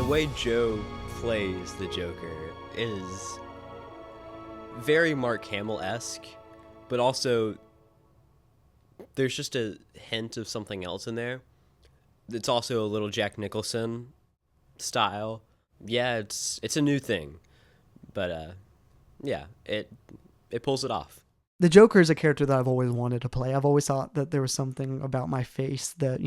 way Joe plays the Joker is very Mark Hamill-esque, but also there's just a hint of something else in there. It's also a little Jack Nicholson style. Yeah, it's a new thing, but yeah, it pulls it off. The Joker is a character that I've always wanted to play. I've always thought that there was something about my face that,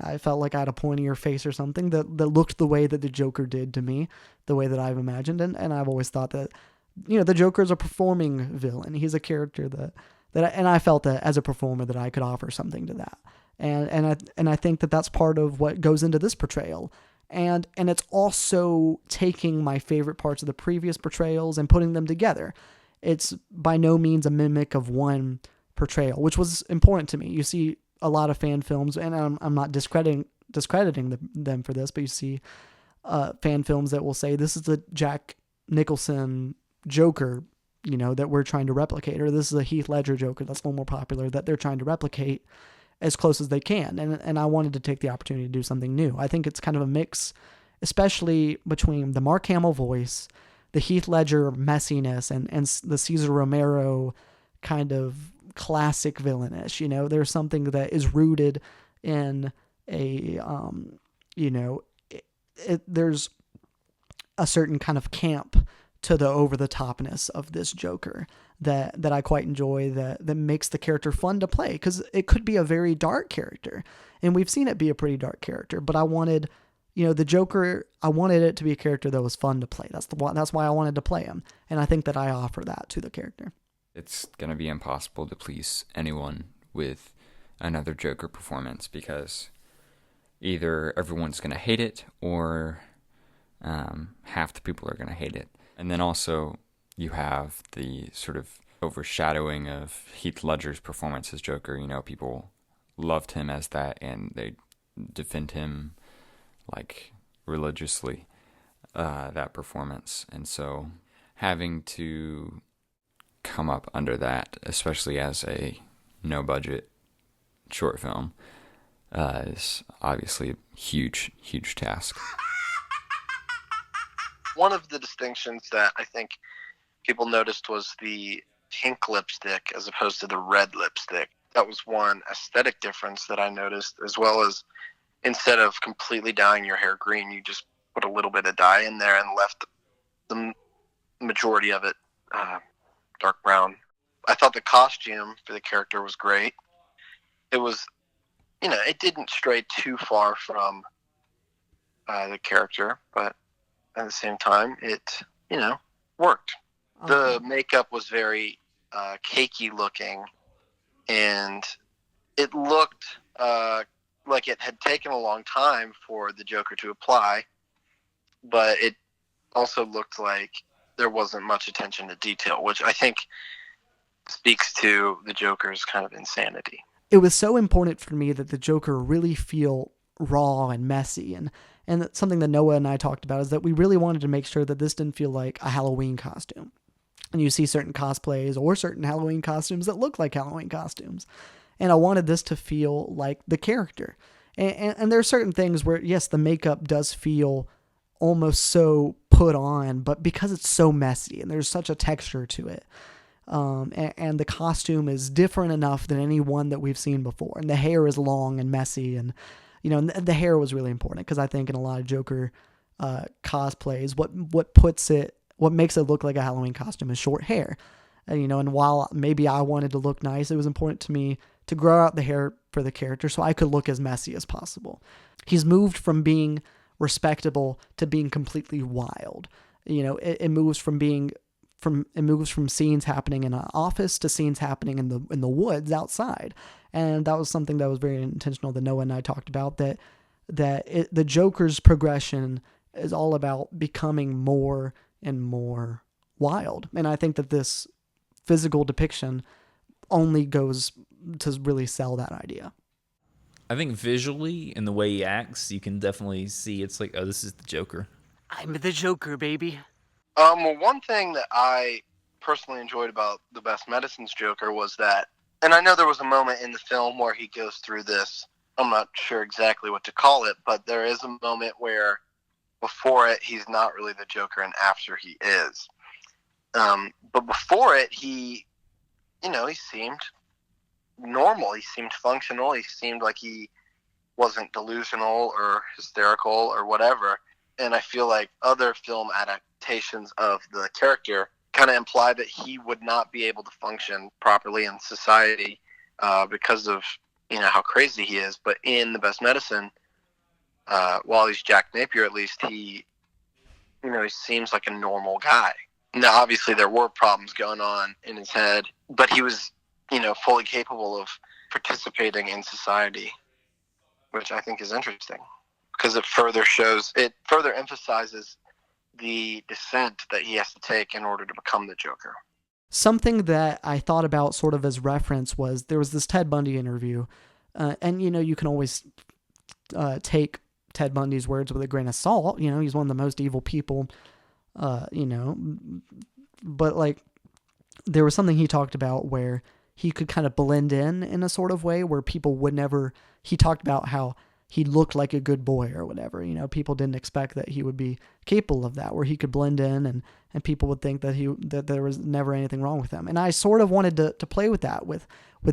I felt like I had a pointier face or something that looked the way that the Joker did to me, the way that I've imagined. And I've always thought that, the Joker is a performing villain. He's a character and I felt that as a performer that I could offer something to that. And I think that that's part of what goes into this portrayal. And it's also taking my favorite parts of the previous portrayals and putting them together. It's by no means a mimic of one portrayal, which was important to me. You see a lot of fan films, and I'm not discrediting them for this, but you see fan films that will say this is the Jack Nicholson Joker, that we're trying to replicate, or this is a Heath Ledger Joker that's a little more popular that they're trying to replicate as close as they can. And I wanted to take the opportunity to do something new. I think it's kind of a mix, especially between the Mark Hamill voice, the Heath Ledger messiness, and the Cesar Romero kind of classic villainish. There's something that is rooted in a, there's a certain kind of camp to the over-the-topness of this Joker that I quite enjoy, that makes the character fun to play, because it could be a very dark character, and we've seen it be a pretty dark character, but I wanted... the Joker, I wanted it to be a character that was fun to play. That's why I wanted to play him. And I think that I offer that to the character. It's going to be impossible to please anyone with another Joker performance, because either everyone's going to hate it or half the people are going to hate it. And then also you have the sort of overshadowing of Heath Ledger's performance as Joker. People loved him as that, and they defend him like religiously, that performance. And so having to come up under that, especially as a no budget short film, is obviously a huge task. One of the distinctions that I think people noticed was the pink lipstick as opposed to the red lipstick. That was one aesthetic difference that I noticed, as well as instead of completely dyeing your hair green, you just put a little bit of dye in there and left the majority of it dark brown. I thought the costume for the character was great. It was, it didn't stray too far from the character, but at the same time, it, worked. The makeup was very cakey looking, and it looked... like it had taken a long time for the Joker to apply, but it also looked like there wasn't much attention to detail, which I think speaks to the Joker's kind of insanity. It was so important for me that the Joker really feel raw and messy, and something that Noah and I talked about is that we really wanted to make sure that this didn't feel like a Halloween costume. And you see certain cosplays or certain Halloween costumes that look like Halloween costumes. And I wanted this to feel like the character. And there are certain things where, yes, the makeup does feel almost so put on, but because it's so messy and there's such a texture to it, and the costume is different enough than any one that we've seen before. And the hair is long and messy. And, the hair was really important, because I think in a lot of Joker cosplays, what makes it look like a Halloween costume is short hair. And while maybe I wanted to look nice, it was important to me to grow out the hair for the character so I could look as messy as possible. He's moved from being respectable to being completely wild. It moves from scenes happening in an office to scenes happening in the woods outside. And that was something that was very intentional that Noah and I talked about, that the Joker's progression is all about becoming more and more wild. And I think that this physical depiction only goes to really sell that idea. I think visually, in the way he acts, you can definitely see it's like, oh, this is the Joker. I'm the Joker, baby. Well, one thing that I personally enjoyed about the Best Medicine's Joker was that, and I know there was a moment in the film where he goes through this, I'm not sure exactly what to call it, but there is a moment where before it, he's not really the Joker, and after he is. But before it, he seemed normal. He seemed functional. He seemed like he wasn't delusional or hysterical or whatever. And I feel like other film adaptations of the character kind of imply that he would not be able to function properly in society because of how crazy he is. But in The Best Medicine, while he's Jack Napier, at least he seems like a normal guy. Now, obviously, there were problems going on in his head, but he was fully capable of participating in society, which I think is interesting because it further emphasizes the descent that he has to take in order to become the Joker. Something that I thought about sort of as reference was there was this Ted Bundy interview, and you can always take Ted Bundy's words with a grain of salt. He's one of the most evil people, but like there was something he talked about where he could kind of blend in a sort of way where people would never, he talked about how he looked like a good boy or whatever. People didn't expect that he would be capable of that, where he could blend in and people would think that there was never anything wrong with him. And I sort of wanted to play with that with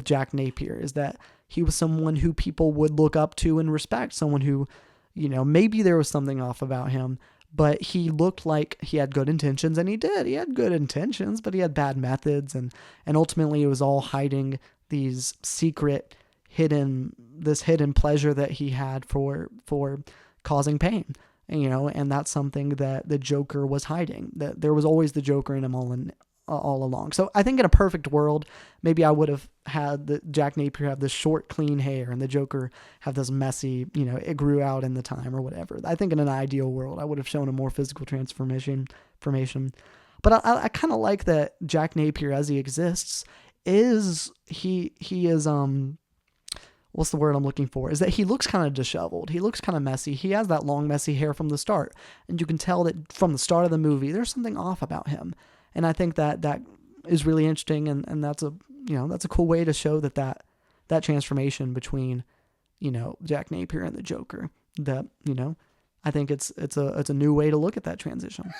Jack Napier, is that he was someone who people would look up to and respect, someone who, maybe there was something off about him, but he looked like he had good intentions, and he did. He had good intentions, but he had bad methods, and ultimately it was all hiding these hidden pleasure that he had for causing pain. And that's something that the Joker was hiding. That there was always the Joker in him all along. So I think in a perfect world, maybe I would have had the Jack Napier have this short, clean hair, and the Joker have this messy, it grew out in the time or whatever. I think in an ideal world, I would have shown a more physical transformation. But I kind of like that Jack Napier, as he exists, is he is what's the word I'm looking for? Is that he looks kind of disheveled. He looks kind of messy. He has that long, messy hair from the start, and you can tell that from the start of the movie, there's something off about him. And I think that is really interesting, and that's a cool way to show that transformation between, Jack Napier and the Joker. That, I think it's a new way to look at that transition.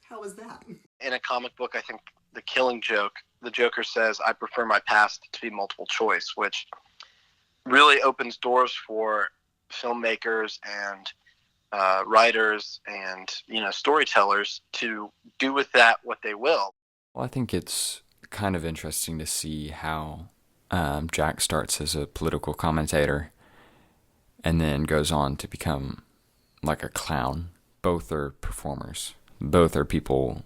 How was that? In a comic book, I think The Killing Joke, the Joker says, "I prefer my past to be multiple choice," which really opens doors for filmmakers and writers and storytellers to do with that what they will. Well, I think it's kind of interesting to see how Jack starts as a political commentator and then goes on to become like a clown. Both are performers. Both are people,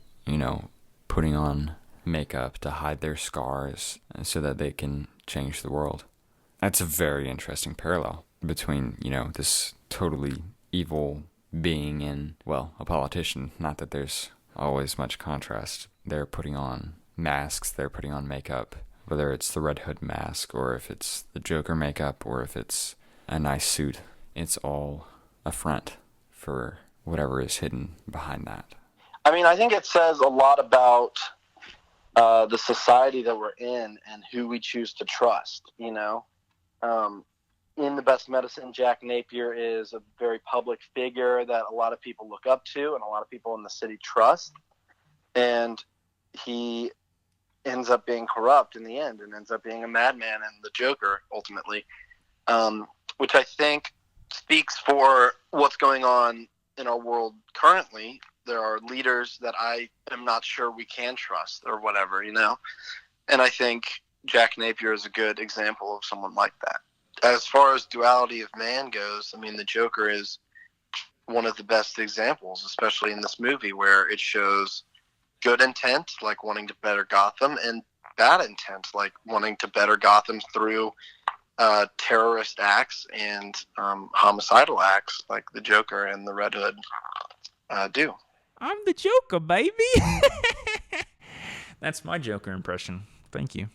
putting on makeup to hide their scars so that they can change the world. That's a very interesting parallel between, this totally evil being and, well, a politician. Not that there's always much contrast. They're putting on masks, they're putting on makeup, whether it's the Red Hood mask or if it's the Joker makeup or if it's a nice suit. It's all a front for whatever is hidden behind that. I mean, I think it says a lot about the society that we're in and who we choose to trust, in The Best Medicine, Jack Napier is a very public figure that a lot of people look up to and a lot of people in the city trust. And he ends up being corrupt in the end and ends up being a madman and the Joker, ultimately, which I think speaks for what's going on in our world currently. There are leaders that I am not sure we can trust or whatever, And I think Jack Napier is a good example of someone like that. As far as duality of man goes, I mean, the Joker is one of the best examples, especially in this movie, where it shows good intent, like wanting to better Gotham, and bad intent, like wanting to better Gotham through terrorist acts and homicidal acts, like the Joker and the Red Hood do. I'm the Joker, baby. That's my Joker impression. Thank you.